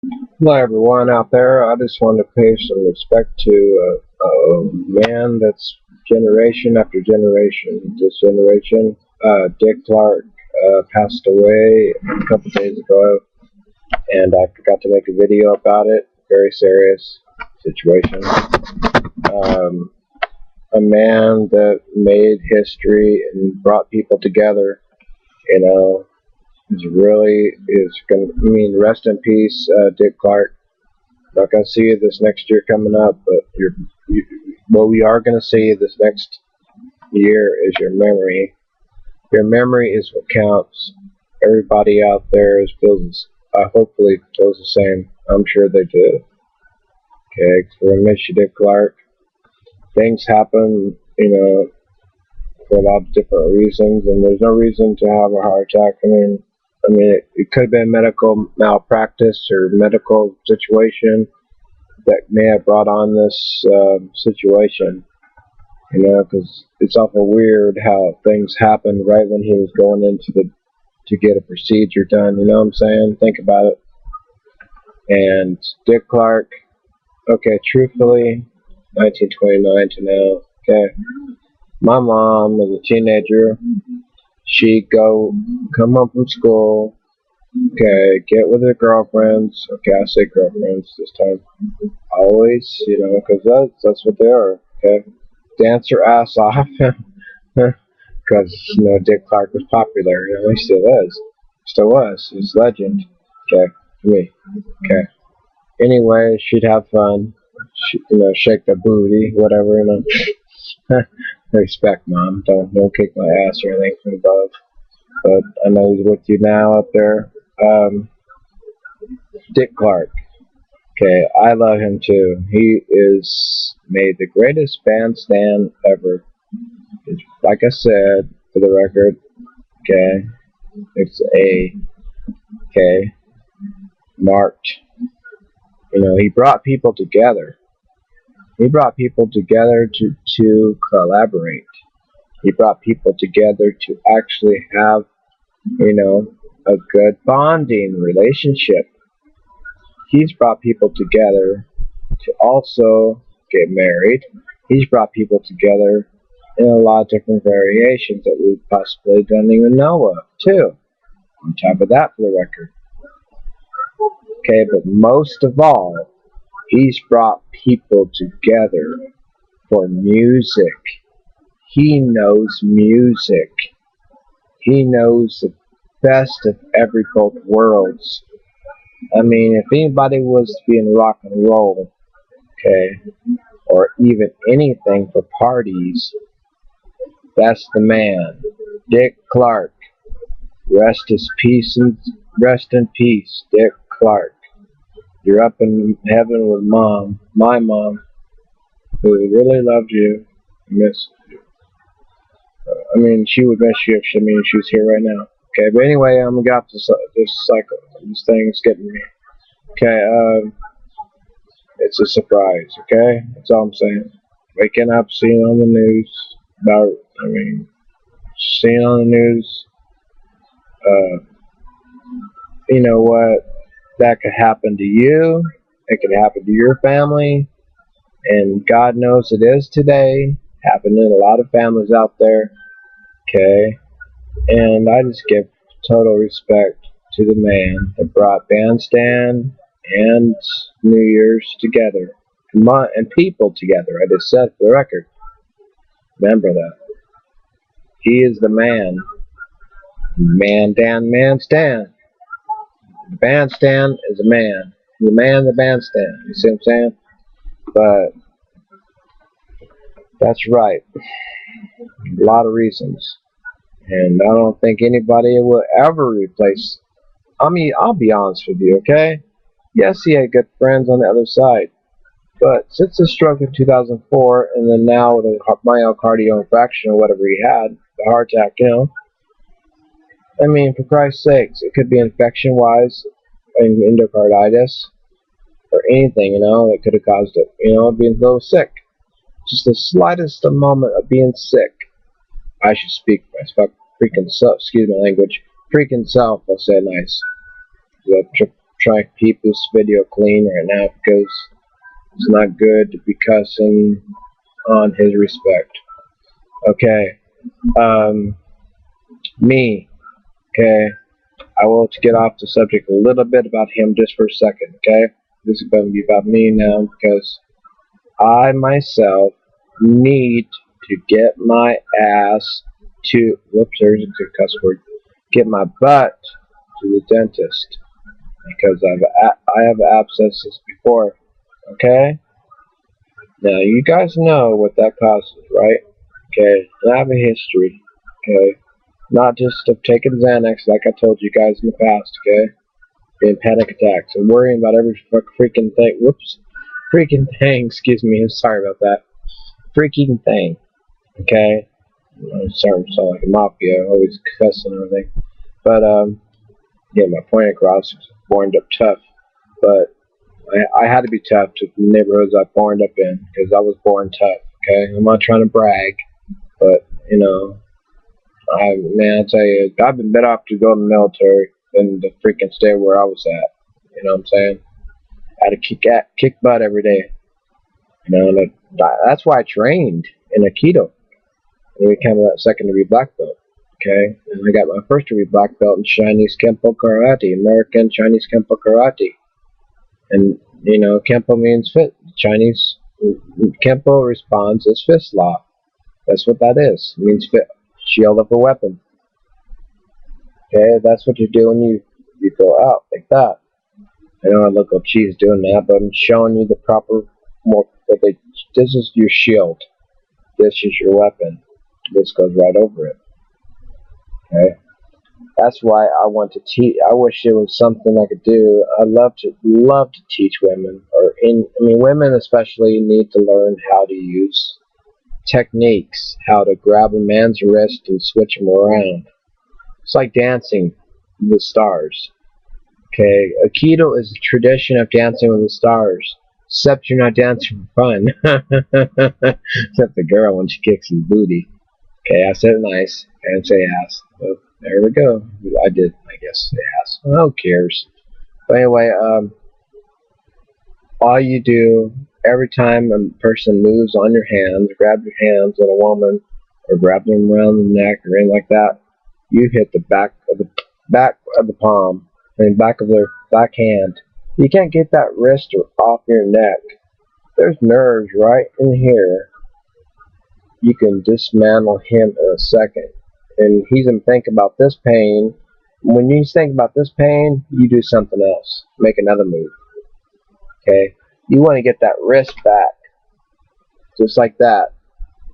Hello everyone out there. I just wanted to pay some respect to a man that's generation after generation. This generation, Dick Clark, passed away a couple days ago, and I forgot to make a video about it. Very serious situation. Um, a man that made history and brought people together. You know, is going to rest in peace, Dick Clark. Not going to see you this next year coming up, but what we are going to see this next year is your memory. Your memory is what counts. Everybody out there hopefully feels the same. I'm sure they do. Okay, we're going to miss you, Dick Clark. Things happen, for a lot of different reasons, and there's no reason to have a heart attack. It could have been medical malpractice or medical situation that may have brought on this situation, because it's awful weird how things happened right when he was going to get a procedure done. You know what I'm saying? Think about it. And Dick Clark, okay, truthfully, 1929 to now, okay, my mom was a teenager. She'd come home from school, okay, get with her girlfriends. Okay, I say girlfriends this time. Always, because that's what they are. Okay, dance her ass off, because Dick Clark was popular. He still was. He's a legend. Okay, for me. Okay. Anyway, she'd have fun. Shake the booty, whatever. Respect, mom. Don't kick my ass or anything from above. But I know he's with you now up there. Dick Clark. Okay, I love him too. He is made the greatest bandstand ever. Like I said, for the record, okay, it's okay, marked. He brought people together. He brought people together to collaborate. He brought people together to actually have, a good bonding relationship. He's brought people together to also get married. He's brought people together in a lot of different variations that we possibly don't even know of, too. On top of that, for the record. Okay, but most of all, he's brought people together for music. He knows music. He knows the best of both worlds. If anybody was to be in rock and roll, okay, or even anything for parties, that's the man. Dick Clark. Rest in peace, Dick Clark. You're up in heaven with mom, my mom, who really loved you and missed you. She would miss you if she was here right now. Okay, but anyway, I'm gonna get off this cycle. This thing's getting me. Okay, it's a surprise. Okay, that's all I'm saying. Waking up, seeing on the news seeing on the news. You know what? That could happen to you. It could happen to your family, and God knows it is today. Happening in a lot of families out there. Okay, and I just give total respect to the man that brought bandstand and New Year's together, and people together. I just said for the record. Remember that. He is the man. Man stand. The bandstand is a man. The man, the bandstand. You see what I'm saying? But that's right. A lot of reasons. And I don't think anybody will ever replace. I'll be honest with you, okay? Yes, he had good friends on the other side. But since the stroke in 2004, and then now with a myocardial infarction or whatever he had, the heart attack, for Christ's sakes, it could be infection-wise, and endocarditis, or anything, that could have caused it, being a little sick. Just the slightest moment of being sick. I should speak my freaking self, excuse my language, freaking self, I'll say it nice. trying to keep this video clean right now because it's not good to be cussing on his respect. Okay. Me. Okay. I will get off the subject a little bit about him just for a second. Okay. This is going to be about me now because I myself need to get my ass to, whoops, there's a cuss word, get my butt to the dentist because I have abscesses before. Okay. Now you guys know what that causes, right? Okay. And I have a history. Okay. Not just of taking Xanax like I told you guys in the past. Okay. Being panic attacks and worrying about every freaking thing. Whoops. Freaking thing. Excuse me. I'm sorry about that. Freaking thing. Okay. I'm starting to sound like a mafia. Always cussing and everything. But yeah, my point across was born up tough. But I had to be tough to the neighborhoods I born up in because I was born tough. Okay, I'm not trying to brag, but you know, I tell you, I've been better off to go in the military than to freaking stay where I was at. You know what I'm saying? I had to kick butt every day. You know, that's why I trained in Aikido and became a second-degree black belt. Okay, and I got my first-degree black belt in Chinese Kempo Karate, American Chinese Kempo Karate. And, you know, Kempo means fit. Chinese Kempo responds as fist law. That's what that is. It means fit. Shield up a weapon. Okay, that's what you do when you go out like that. I know I look like cheese doing that, but I'm showing you the proper, this is your shield. This is your weapon. This goes right over it. Okay? That's why I want to teach. I wish there was something I could do. I love to teach women, women especially need to learn how to use techniques, how to grab a man's wrist and switch him around. It's like dancing with the stars. Okay, Aikido is the tradition of dancing with the stars, except you're not dancing for fun. Except the girl when she kicks his booty. Okay, I said it nice. I didn't say ass. So there we go. I did, I guess, say ass. Who cares? But anyway, all you do every time a person moves on your hands, grab your hands on a woman, or grab them around the neck or anything like that, you hit the back of the palm and back of their back hand. You can't get that wrist off your neck. There's nerves right in here. You can dismantle him in a second. And he's going to think about this pain. When you think about this pain, you do something else. Make another move. Okay? You want to get that wrist back. Just like that.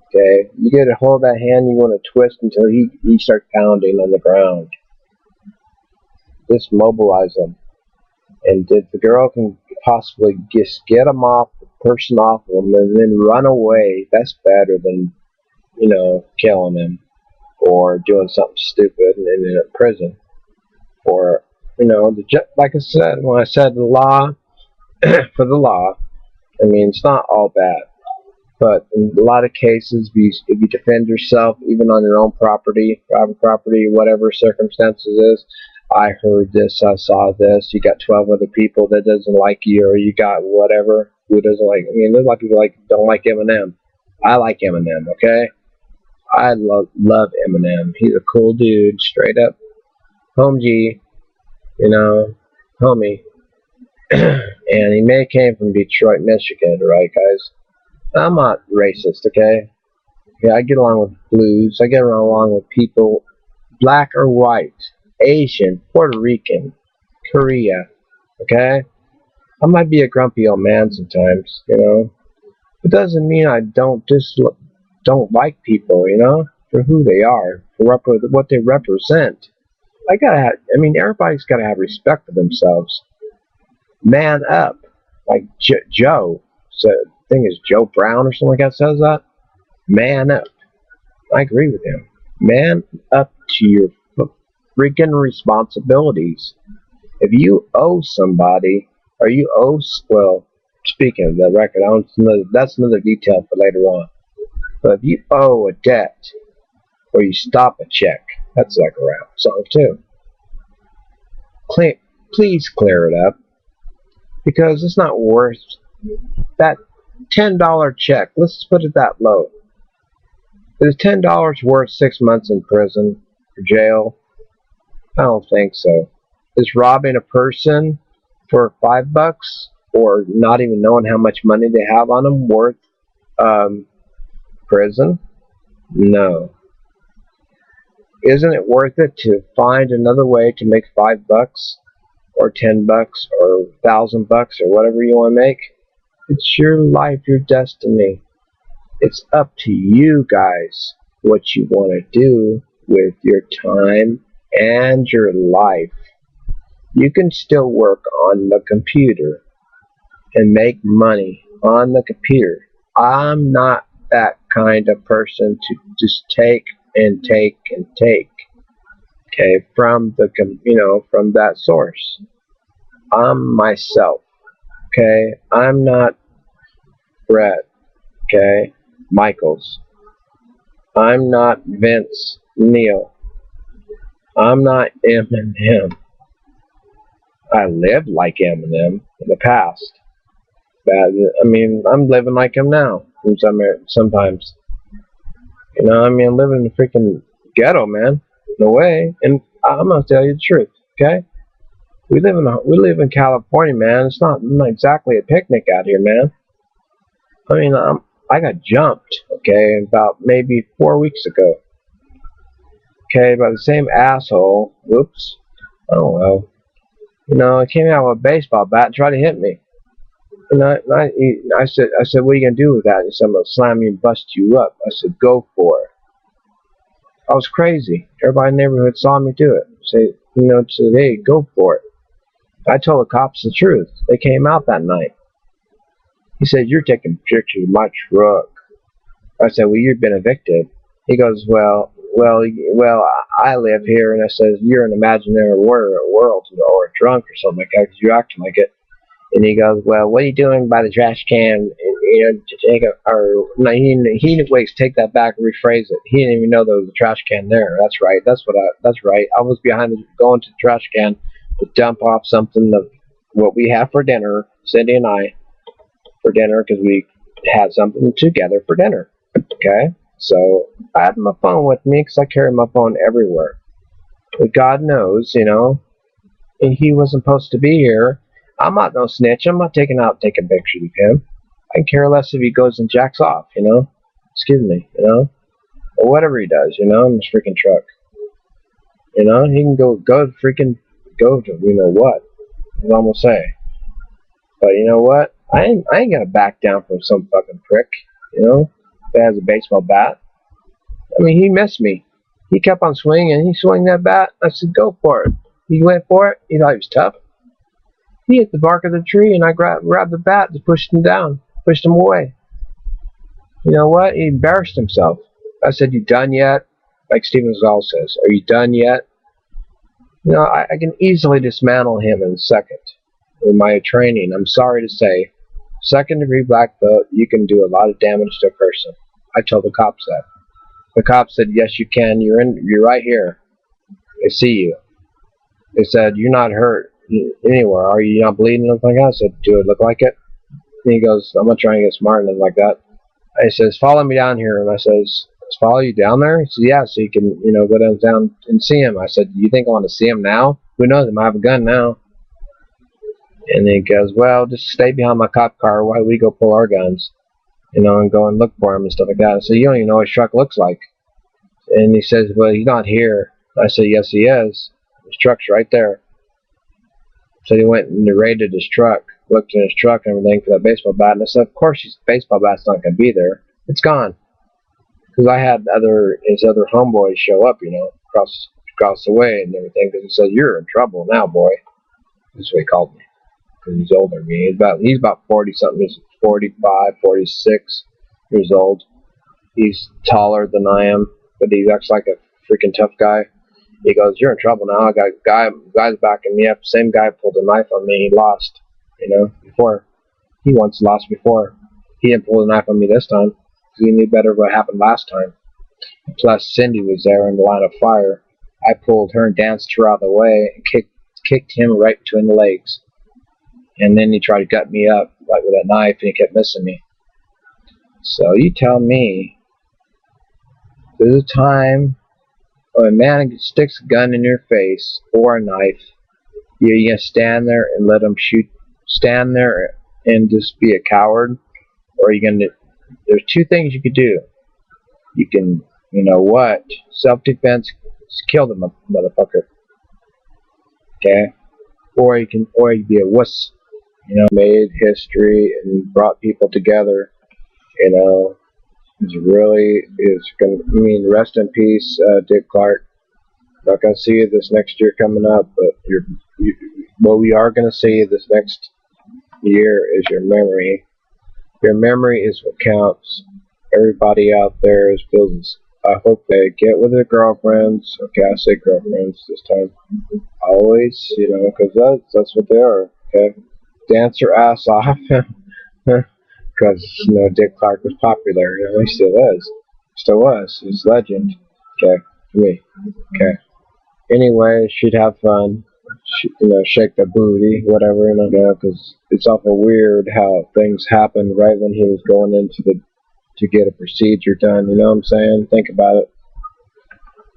Okay? You get a hold of that hand, you want to twist until he starts pounding on the ground. Just mobilize him. And if the girl can possibly just get him off, the person off of him, and then run away, that's better than, you know, killing him or doing something stupid and ending up in prison. Or, you know, like I said, when I said the law, for the law, I mean, it's not all bad. But in a lot of cases, if you defend yourself, even on your own property, private property, whatever circumstances is, I heard this, I saw this, you got 12 other people that doesn't like you, or you got whatever, who doesn't like, I mean, there's a lot of people don't like Eminem. I like Eminem, okay? I love Eminem. He's a cool dude, straight up home G, you know, homie. And he came from Detroit, Michigan, right, guys? I'm not racist, okay? Yeah, I get along with blues. I get along with people, black or white, Asian, Puerto Rican, Korea, okay? I might be a grumpy old man sometimes, you know? It doesn't mean I don't like people, you know, for who they are, for what they represent. Everybody's got to have respect for themselves. Man up, like Joe said. I think it's Joe Brown or something like that says that. Man up. I agree with him. Man up to your freaking responsibilities. If you owe somebody, or you owe, well, speaking of that record, that's another detail for later on. But if you owe a debt, or you stop a check, that's like a rap song too. Please clear it up. because it's not worth that $10 check. Let's put it that low. Is $10 worth 6 months in prison or jail? I don't think so. Is robbing a person for $5 or not even knowing how much money they have on them worth prison? No. Isn't it worth it to find another way to make $5 or $10 or $1,000 or whatever you want to make? It's your life, your destiny. It's up to you guys what you want to do with your time and your life. You can still work on the computer and make money on the computer. I'm not that kind of person to just take and take and take, okay, from the from that source. I'm myself, okay. I'm not Brett, okay, Michaels. I'm not Vince Neil. I'm not Eminem. I lived like Eminem in the past, but I mean, I'm living like him now. Sometimes, I'm living in the freaking ghetto, man. No way. And I'm gonna tell you the truth, okay? We live in California, man. It's not exactly a picnic out here, man. I mean, I got jumped, okay, about maybe 4 weeks ago, okay, by the same asshole. Whoops. Oh well. He came out with a baseball bat and tried to hit me. And I said, what are you gonna do with that? He said, I'm gonna slam you and bust you up. I said, go for it. I was crazy. Everybody in the neighborhood saw me do it. Said, hey, go for it. I told the cops the truth. They came out that night. He said, you're taking pictures of my truck. I said, well, you've been evicted. He goes, well, I live here. And I says, you're an imaginary world, or a drunk or something like that, because you're acting like it. And he goes, well, what are you doing by the trash can? To take take that back and rephrase it. He didn't even know there was a trash can there. That's right. That's right. I was going to the trash can to dump off something of what we have for dinner, Cindy and I, for dinner, because we had something together for dinner. Okay? So I had my phone with me because I carry my phone everywhere. But God knows, and he wasn't supposed to be here. I'm not no snitch. I'm not taking pictures of him. I can care less if he goes and jacks off, Excuse me, or whatever he does, in his freaking truck. He can go to what? What I'm gonna say. But you know what? I ain't gonna back down from some fucking prick, that has a baseball bat. I mean, he missed me. He kept on swinging. He swung that bat. I said, go for it. He went for it. He thought he was tough. He hit the bark of the tree, and I grabbed the bat and pushed him down, pushed him away. You know what? He embarrassed himself. I said, you done yet? Like Steven Seagal says, are you done yet? I can easily dismantle him in a second with my training. I'm sorry to say, second-degree black belt, you can do a lot of damage to a person. I told the cops that. The cops said, yes, you can. You're right here. They see you. They said, you're not hurt anywhere. Are you not bleeding? Like that? I said, do it look like it? And he goes, I'm not trying to get smart and like that. He says, follow me down here. And I says, follow you down there? He said, yeah, so you can, go down and see him. I said, you think I want to see him now? Who knows? I might have a gun now. And he goes, well, just stay behind my cop car while we go pull our guns, and go and look for him and stuff like that. I said, you don't even know what his truck looks like. And he says, well, he's not here. I said, yes, he is. His truck's right there. So he went and raided his truck, looked in his truck and everything for that baseball bat. And I said, of course, his baseball bat's not going to be there. It's gone. Because I had his other homeboys show up, across the way and everything. Because he said, you're in trouble now, boy. That's what he called me. Because he's older than me. He's about 40-something. He's 45, 46 years old. He's taller than I am, but he acts like a freaking tough guy. He goes, you're in trouble now. I got guys backing me up. Same guy pulled a knife on me. He lost, before. He once lost before. He didn't pull a knife on me this time because he knew better what happened last time. Plus, Cindy was there in the line of fire. I pulled her and danced her out of the way and kicked him right between the legs. and then he tried to gut me up like with a knife, and he kept missing me. So you tell me, there's a time when a man sticks a gun in your face or a knife, you're gonna stand there and let him shoot? Stand there and just be a coward, or are you gonna? There's two things you could do. You can, you know what, self-defense, kill the motherfucker, okay? Or you can be a wuss, you know, made history and brought people together, you know. I mean, rest in peace, Dick Clark. Not gonna see you this next year coming up, but what we are gonna see you this next year is your memory. Your memory is what counts. Everybody out there is business. I hope they get with their girlfriends. Okay, I say girlfriends this time. Always, you know, because that's what they are. Okay, dance your ass off. Because you know Dick Clark was popular. You know, he still is. Still was. He's a legend. Okay, to me. Okay. Anyway, she'd have fun. You know, shake the booty, whatever. You know, because it's awful weird how things happen right when he was going to get a procedure done. You know what I'm saying? Think about it.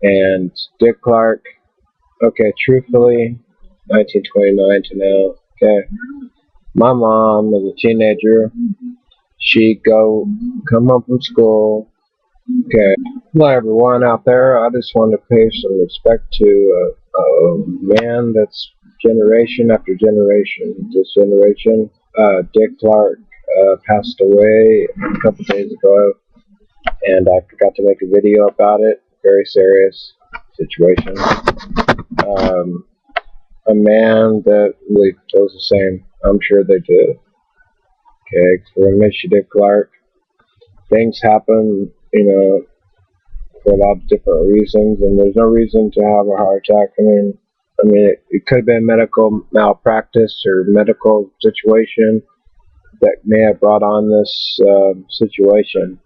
And Dick Clark. Okay, truthfully, 1929 to now. Okay, my mom was a teenager. She'd come home from school. Okay, hello everyone out there. I just want to pay some respect to a man that's generation after generation. This generation, Dick Clark, passed away a couple days ago, and I forgot to make a video about it. Very serious situation. A man that really feels the same. I'm sure they do. Okay, for a miss you, Dick Clark. Things happen, you know, for a lot of different reasons, and there's no reason to have a heart attack. I mean, it could have been medical malpractice or medical situation that may have brought on this situation.